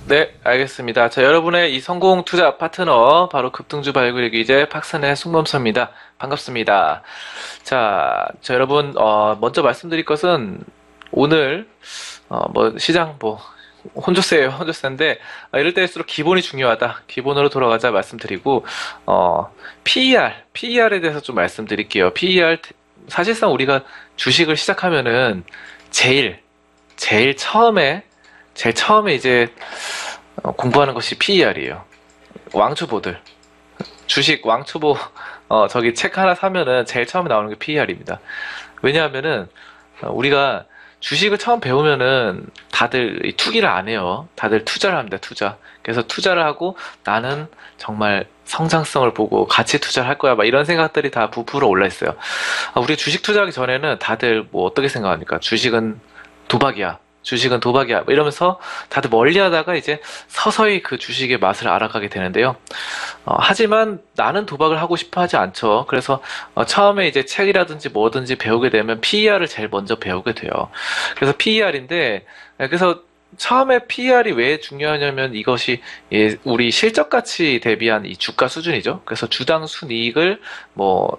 네, 알겠습니다. 자, 여러분의 이 성공 투자 파트너, 바로 급등주 발굴의 기제 박선의 송범서입니다. 반갑습니다. 자, 여러분, 먼저 말씀드릴 것은 오늘, 시장, 혼조세예요, 혼조세인데, 이럴 때일수록 기본이 중요하다. 기본으로 돌아가자 말씀드리고, PER에 대해서 좀 말씀드릴게요. PER, 사실상 우리가 주식을 시작하면은 제일 처음에 이제 공부하는 것이 PER이에요. 왕초보들. 주식 왕초보, 저기 책 하나 사면은 제일 처음에 나오는 게 PER입니다. 왜냐하면은, 우리가 주식을 처음 배우면은 다들 이 투기를 안 해요. 다들 투자를 합니다, 투자. 그래서 투자를 하고 나는 정말 성장성을 보고 가치 투자를 할 거야. 막 이런 생각들이 다 부풀어 올라 있어요. 우리 주식 투자하기 전에는 다들 뭐 어떻게 생각합니까? 도박이야. 주식은 도박이야. 뭐 이러면서 다들 멀리 하다가 이제 서서히 그 주식의 맛을 알아가게 되는데요. 하지만 나는 도박을 하고 싶어 하지 않죠. 그래서 처음에 이제 책이라든지 뭐든지 배우게 되면 PER을 제일 먼저 배우게 돼요. 그래서 PER인데, 그래서 처음에 PER이 왜 중요하냐면 이것이 우리 실적 가치 대비한 이 주가 수준이죠. 그래서 주당 순이익을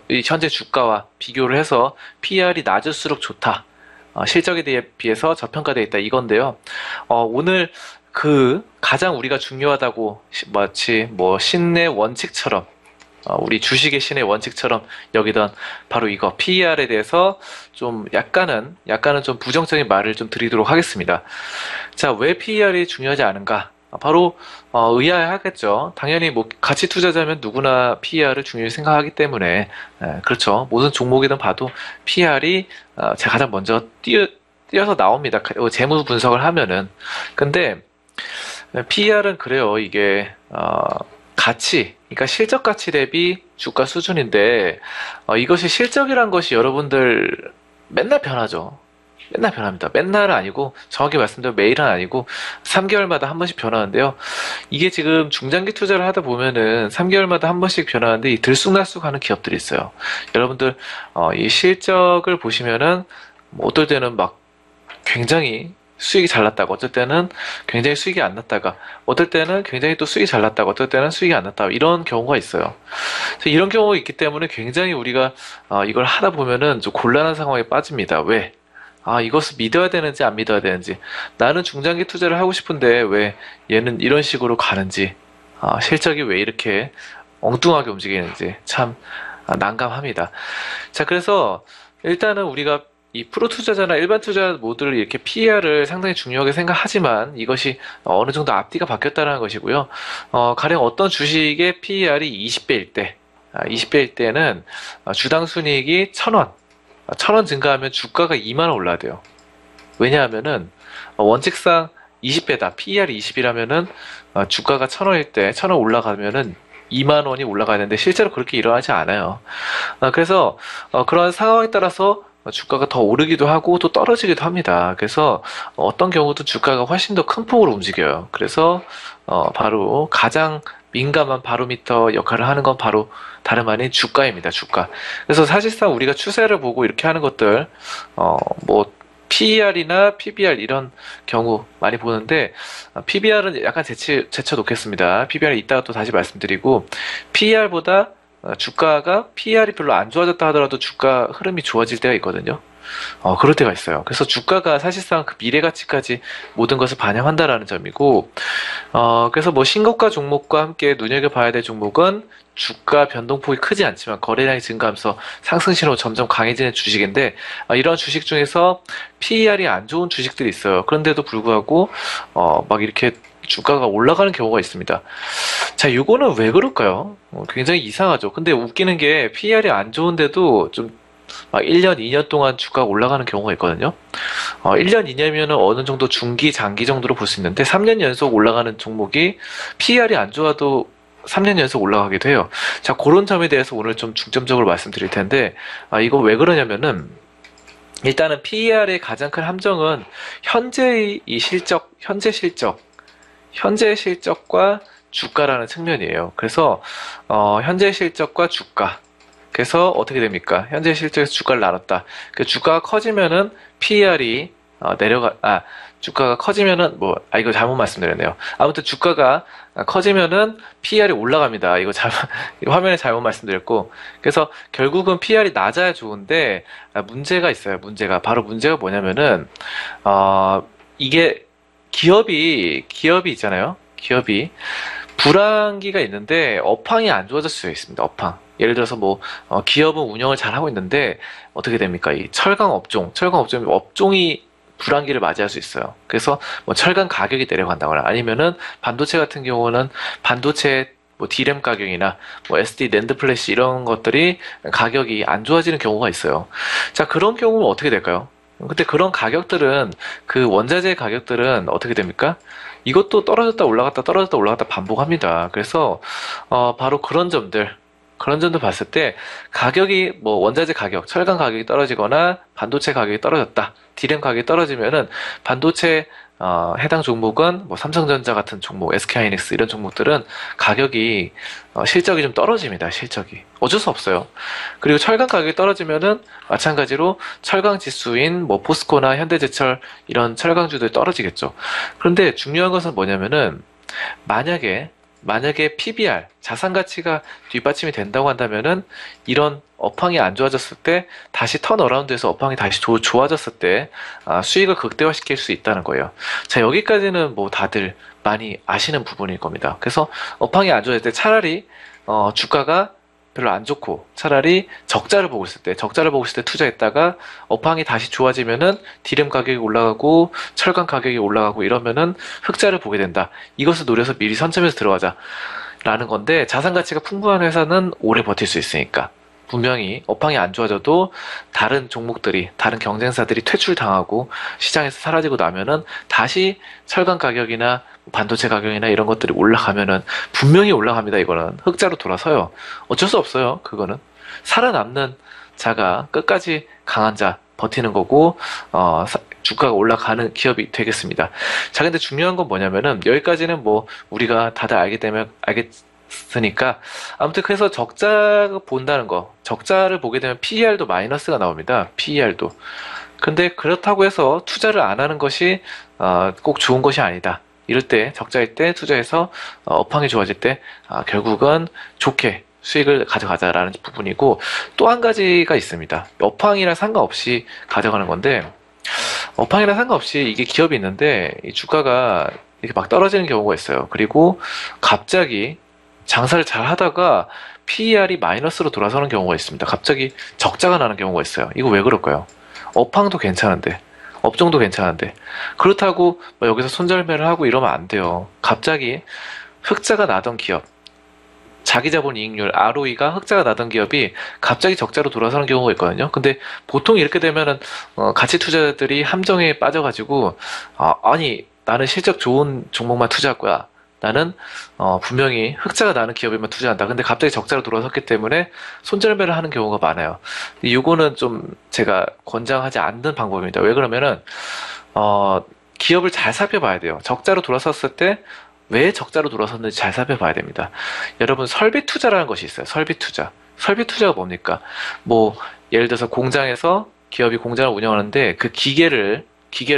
이 현재 주가와 비교를 해서 PER이 낮을수록 좋다. 실적에 비해서 저평가되어 있다 이건데요. 오늘 그 가장 우리가 중요하다고 마치 신의 원칙처럼 우리 주식의 신의 원칙처럼 여기던 바로 이거 PER에 대해서 좀 약간은 좀 부정적인 말을 좀 드리도록 하겠습니다. 자, 왜 PER이 중요하지 않은가? 바로 의아하겠죠. 당연히 가치 투자자면 누구나 PER을 중요히 생각하기 때문에 그렇죠. 모든 종목이든 봐도 PER이 제가 가장 먼저 띄어서 나옵니다. 재무 분석을 하면은. 근데 PER은 그래요. 이게 그러니까 실적 가치 대비 주가 수준인데 이것이 실적이란 것이 여러분들 맨날 변하죠. 맨날 변합니다. 맨날은 아니고 정확히 말씀드리면 매일은 아니고 3개월마다 한 번씩 변하는데요. 이게 지금 중장기 투자를 하다 보면은 3개월마다 한 번씩 변하는데 이 들쑥날쑥하는 기업들이 있어요. 여러분들 이 실적을 보시면은 어떨 때는 막 굉장히 수익이 잘 났다가 어떨 때는 굉장히 수익이 안 났다가 어떨 때는 굉장히 또 수익이 잘 났다가 어떨 때는 수익이 안 났다가 이런 경우가 있어요. 그래서 이런 경우가 있기 때문에 굉장히 우리가 이걸 하다 보면은 좀 곤란한 상황에 빠집니다. 왜? 이것을 믿어야 되는지 안 믿어야 되는지. 나는 중장기 투자를 하고 싶은데 왜 얘는 이런 식으로 가는지. 실적이 왜 이렇게 엉뚱하게 움직이는지 참 난감합니다. 자, 그래서 일단은 우리가 이 프로 투자자나 일반 투자 모두를 이렇게 PER을 상당히 중요하게 생각하지만 이것이 어느 정도 앞뒤가 바뀌었다는 것이고요. 가령 어떤 주식의 PER이 20배일 때, 20배일 때는 주당 순이익이 1,000원, 1,000원 증가하면 주가가 2만 원 올라야 돼요. 왜냐하면은 원칙상 20배다. PER이 20이라면은 주가가 1,000원일 때 1,000원 올라가면은 2만 원이 올라가야 되는데 실제로 그렇게 일어나지 않아요. 그래서 그런 상황에 따라서 주가가 더 오르기도 하고 또 떨어지기도 합니다. 그래서 어떤 경우도 주가가 훨씬 더 큰 폭으로 움직여요. 그래서 바로 가장 민감한 바로미터 역할을 하는 건 바로 다름 아닌 주가입니다. 주가. 그래서 사실상 우리가 추세를 보고 이렇게 하는 것들, PER이나 PBR 이런 경우 많이 보는데, PBR은 약간 제쳐 놓겠습니다. PBR 이따가 또 다시 말씀드리고, PER보다 주가가 PER이 별로 안 좋아졌다 하더라도 주가 흐름이 좋아질 때가 있거든요. 그럴 때가 있어요. 그래서 주가가 사실상 그 미래 가치까지 모든 것을 반영한다라는 점이고, 그래서 신고가 종목과 함께 눈여겨봐야 될 종목은 주가 변동폭이 크지 않지만 거래량이 증가하면서 상승 신호 점점 강해지는 주식인데, 이런 주식 중에서 PER이 안 좋은 주식들이 있어요. 그런데도 불구하고, 이렇게 주가가 올라가는 경우가 있습니다. 자, 요거는 왜 그럴까요? 굉장히 이상하죠. 근데 웃기는 게 PER이 안 좋은데도 좀 1년, 2년 동안 주가가 올라가는 경우가 있거든요. 1년, 2년이면 어느 정도 중기, 장기 정도로 볼 수 있는데 3년 연속 올라가는 종목이 PER이 안 좋아도 3년 연속 올라가기도 해요. 자, 그런 점에 대해서 오늘 좀 중점적으로 말씀드릴 텐데, 이거 왜 그러냐면은 일단은 PER의 가장 큰 함정은 현재 실적과 주가라는 측면이에요. 그래서 현재 실적과 주가. 그래서 어떻게 됩니까? 현재 실적에서 주가를 나눴다. 그 주가가 커지면은 PER이 주가가 커지면은 이거 잘못 말씀드렸네요. 아무튼 주가가 커지면은 PER이 올라갑니다. 이거 이거 화면에 잘못 말씀드렸고. 그래서 결국은 PER이 낮아야 좋은데, 문제가 있어요. 바로 문제가 뭐냐면은, 이게 기업이 있잖아요. 기업이 불황기가 있는데 업황이 안 좋아질 수 있습니다. 업황. 예를 들어서 기업은 운영을 잘 하고 있는데 어떻게 됩니까? 이 철강 업종이 불황기를 맞이할 수 있어요. 그래서 철강 가격이 내려간다거나 아니면은 반도체 같은 경우는 반도체 D램 가격이나 SD 낸드 플래시 이런 것들이 가격이 안 좋아지는 경우가 있어요. 자, 그런 경우는 어떻게 될까요? 근데 그런 가격들은 그 원자재 가격들은 어떻게 됩니까? 이것도 떨어졌다 올라갔다 반복합니다. 그래서 바로 그런 점들 봤을 때 가격이 원자재 가격, 철강 가격이 떨어지거나 반도체 가격이 떨어졌다. D램 가격이 떨어지면은 반도체 해당 종목은 삼성전자 같은 종목, SK하이닉스 이런 종목들은 가격이 실적이 좀 떨어집니다. 실적이 어쩔 수 없어요. 그리고 철강 가격이 떨어지면은 마찬가지로 철강 지수인 포스코나 현대제철 이런 철강주들이 떨어지겠죠. 그런데 중요한 것은 뭐냐면은 만약에 PBR, 자산 가치가 뒷받침이 된다고 한다면은 이런 업황이 안 좋아졌을 때 다시 턴어라운드해서 업황이 다시 좋아졌을 때 수익을 극대화시킬 수 있다는 거예요. 자, 여기까지는 다들 많이 아시는 부분일 겁니다. 그래서 업황이 안 좋아질 때 차라리 주가가 별로 안 좋고 차라리 적자를 보고 있을 때 투자했다가 업황이 다시 좋아지면은 D램 가격이 올라가고 철강 가격이 올라가고 이러면은 흑자를 보게 된다. 이것을 노려서 미리 선점해서 들어가자 라는 건데, 자산 가치가 풍부한 회사는 오래 버틸 수 있으니까 분명히 업황이 안 좋아져도 다른 종목들이, 다른 경쟁사들이 퇴출당하고 시장에서 사라지고 나면은 다시 철강 가격이나 반도체 가격이나 이런 것들이 올라가면은 분명히 올라갑니다. 이거는 흑자로 돌아서요. 어쩔 수 없어요. 그거는 살아남는 자가, 끝까지 강한 자 버티는 거고 주가가 올라가는 기업이 되겠습니다. 자, 근데 중요한 건 뭐냐면은 여기까지는 우리가 다들 알겠으니까 아무튼 그래서 적자 본다는 거, 적자를 보게 되면 PER도 마이너스가 나옵니다. PER도. 근데 그렇다고 해서 투자를 안 하는 것이 꼭 좋은 것이 아니다. 이럴 때, 적자일 때 투자해서 업황이 좋아질 때 결국은 좋게 수익을 가져가자라는 부분이고, 또 한 가지가 있습니다. 업황이랑 상관없이 가져가는 건데, 업황이랑 상관없이 이게 기업이 있는데 이 주가가 이렇게 막 떨어지는 경우가 있어요. 그리고 갑자기 장사를 잘 하다가 PER이 마이너스로 돌아서는 경우가 있습니다. 갑자기 적자가 나는 경우가 있어요. 이거 왜 그럴까요? 업황도 괜찮은데, 업종도 괜찮은데, 그렇다고 여기서 손절매를 하고 이러면 안 돼요. 갑자기 흑자가 나던 기업, 자기 자본 이익률 ROE가 흑자가 나던 기업이 갑자기 적자로 돌아서는 경우가 있거든요. 근데 보통 이렇게 되면은 가치 투자자들이 함정에 빠져가지고 아니 나는 실적 좋은 종목만 투자할 거야. 나는 분명히 흑자가 나는 기업에만 투자한다. 근데 갑자기 적자로 돌아섰기 때문에 손절매를 하는 경우가 많아요. 이거는 좀 제가 권장하지 않는 방법입니다. 왜 그러면은 기업을 잘 살펴봐야 돼요. 적자로 돌아섰을 때 왜 적자로 돌아섰는지 잘 살펴봐야 됩니다. 여러분, 설비 투자라는 것이 있어요. 설비 투자. 설비 투자가 뭡니까? 예를 들어서 기업이 공장을 운영하는데 그 기계를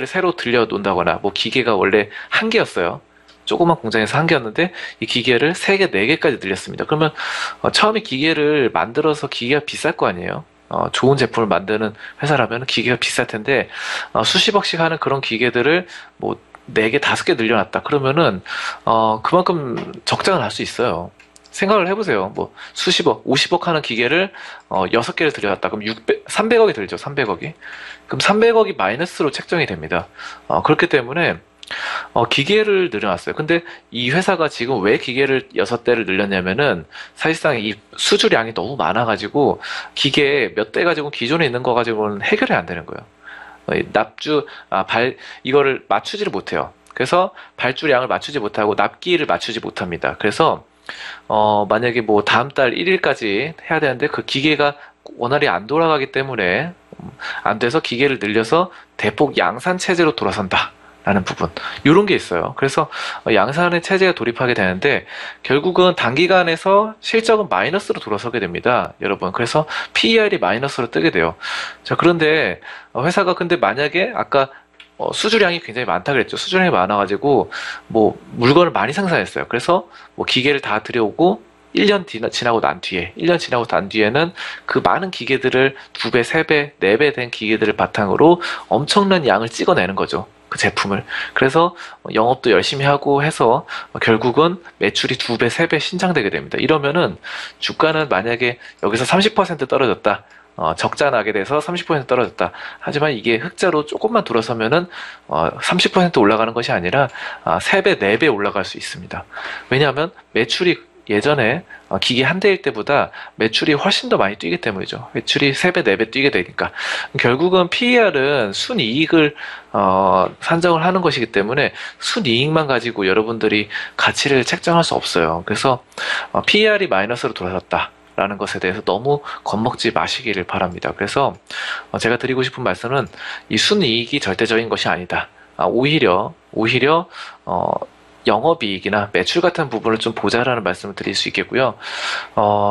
새로 들여 놓는다거나, 기계가 원래 한 개였어요. 조그만 공장에서 한 개였는데 이 기계를 3개, 4개까지 늘렸습니다. 그러면 처음에 기계를 만들어서 기계가 비쌀 거 아니에요. 좋은 제품을 만드는 회사라면 기계가 비쌀 텐데 수십억씩 하는 그런 기계들을 4개, 5개 늘려놨다. 그러면은 그만큼 적자가 날 수 있어요. 생각을 해보세요. 수십억, 50억 하는 기계를 6개를 들여놨다. 그럼 300억이 들죠. 300억이. 그럼 300억이 마이너스로 책정이 됩니다. 그렇기 때문에 기계를 늘려놨어요. 근데 이 회사가 지금 왜 기계를 6대를 늘렸냐면은 사실상 이 수주량이 너무 많아가지고 기계 몇 대 가지고 기존에 있는 거 가지고는 해결이 안 되는 거예요. 이거를 맞추지를 못해요. 그래서 발주량을 맞추지 못하고 납기를 맞추지 못합니다. 그래서 만약에 다음 달 1일까지 해야 되는데 그 기계가 원활히 안 돌아가기 때문에 안 돼서 기계를 늘려서 대폭 양산 체제로 돌아선다. 라는 부분. 이런 게 있어요. 그래서 양산의 체제가 돌입하게 되는데 결국은 단기간에서 실적은 마이너스로 돌아서게 됩니다. 여러분. 그래서 PER이 마이너스로 뜨게 돼요. 자, 그런데 회사가 근데 만약에 아까 수주량이 굉장히 많다 그랬죠. 수주량이 많아가지고 뭐 물건을 많이 생산했어요. 그래서 뭐 기계를 다 들여오고 1년 지나고 난 뒤에, 1년 지나고 난 뒤에는 그 많은 기계들을 2배, 3배, 4배 된 기계들을 바탕으로 엄청난 양을 찍어내는 거죠. 그 제품을. 그래서 영업도 열심히 하고 해서 결국은 매출이 2배, 3배 신장되게 됩니다. 이러면은 주가는 만약에 여기서 30% 떨어졌다. 적자 나게 돼서 30% 떨어졌다. 하지만 이게 흑자로 조금만 돌아서면은 30% 올라가는 것이 아니라 3배, 4배 올라갈 수 있습니다. 왜냐하면 매출이 예전에 기계 한 대일 때보다 매출이 훨씬 더 많이 뛰기 때문이죠. 매출이 3배, 4배 뛰게 되니까. 결국은 PER은 순이익을 산정을 하는 것이기 때문에 순이익만 가지고 여러분들이 가치를 책정할 수 없어요. 그래서 PER이 마이너스로 돌아섰다. 라는 것에 대해서 너무 겁먹지 마시기를 바랍니다. 그래서 제가 드리고 싶은 말씀은 이 순이익이 절대적인 것이 아니다. 오히려 영업이익이나 매출 같은 부분을 좀 보자라는 말씀을 드릴 수 있겠고요.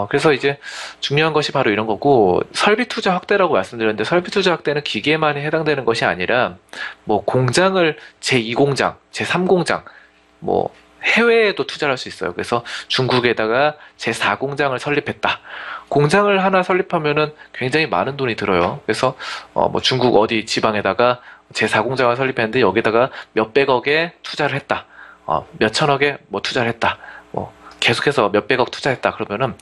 그래서 이제 중요한 것이 바로 이런 거고, 설비 투자 확대라고 말씀드렸는데, 설비 투자 확대는 기계만이 해당되는 것이 아니라, 뭐, 공장을 제2공장, 제3공장, 뭐, 해외에도 투자를 할 수 있어요. 그래서 중국에다가 제4공장을 설립했다. 공장을 하나 설립하면은 굉장히 많은 돈이 들어요. 그래서 뭐 중국 어디 지방에다가 제4공장을 설립했는데 여기다가 몇백억에 투자를 했다. 몇천억에 뭐 투자를 했다. 뭐 계속해서 몇백억 투자했다. 그러면은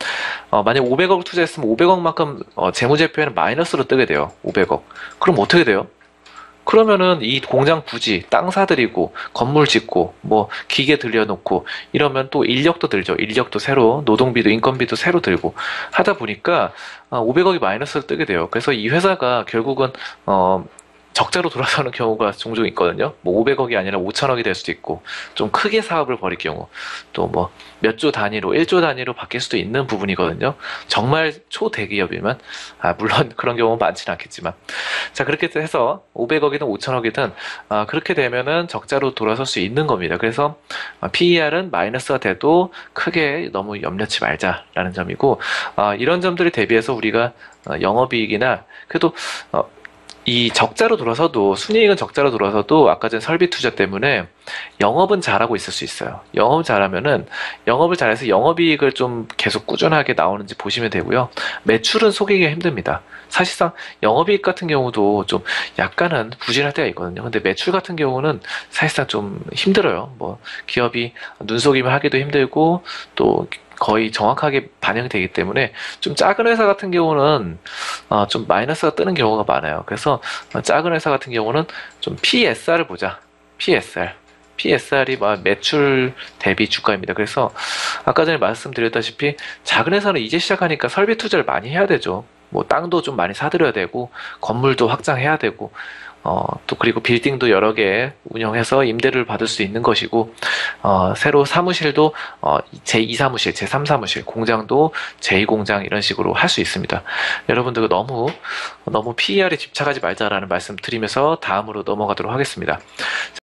만약 500억 투자했으면 500억만큼 재무제표에는 마이너스로 뜨게 돼요. 500억. 그럼 어떻게 돼요? 그러면은 이 공장 부지, 땅 사들이고, 건물 짓고, 뭐, 기계 들여놓고, 이러면 또 인력도 들죠. 인력도 새로, 노동비도, 인건비도 새로 들고, 하다 보니까, 500억이 마이너스를 뜨게 돼요. 그래서 이 회사가 결국은, 적자로 돌아서는 경우가 종종 있거든요. 뭐 500억이 아니라 5천억이 될 수도 있고, 좀 크게 사업을 벌일 경우, 또 뭐 몇 조 단위로, 1조 단위로 바뀔 수도 있는 부분이거든요. 정말 초대기업이면, 물론 그런 경우는 많지는 않겠지만. 자, 그렇게 해서 500억이든 5천억이든, 그렇게 되면은 적자로 돌아설 수 있는 겁니다. 그래서 PER은 마이너스가 돼도 크게 너무 염려치 말자라는 점이고, 이런 점들을 대비해서 우리가 영업이익이나, 그래도 이 적자로 돌아서도 순이익은 적자로 돌아서도 아까 전 설비 투자 때문에 영업은 잘하고 있을 수 있어요. 영업 잘하면은 영업을 잘해서 영업이익을 좀 계속 꾸준하게 나오는지 보시면 되고요. 매출은 속이기가 힘듭니다. 사실상 영업이익 같은 경우도 좀 약간은 부진할 때가 있거든요. 근데 매출 같은 경우는 사실상 좀 힘들어요. 뭐 기업이 눈속임을 하기도 힘들고 또 거의 정확하게 반영되기 때문에 좀 작은 회사 같은 경우는 좀 마이너스가 뜨는 경우가 많아요. 그래서 작은 회사 같은 경우는 좀 PSR을 보자. PSR. PSR이 매출 대비 주가입니다. 그래서 아까 전에 말씀드렸다시피 작은 회사는 이제 시작하니까 설비 투자를 많이 해야 되죠. 뭐 땅도 좀 많이 사들여야 되고 건물도 확장해야 되고 또 그리고 빌딩도 여러 개 운영해서 임대를 받을 수 있는 것이고 새로 사무실도 제2 사무실, 제3 사무실, 공장도 제2 공장 이런 식으로 할 수 있습니다. 여러분들 너무 PER에 집착하지 말자라는 말씀 드리면서 다음으로 넘어가도록 하겠습니다.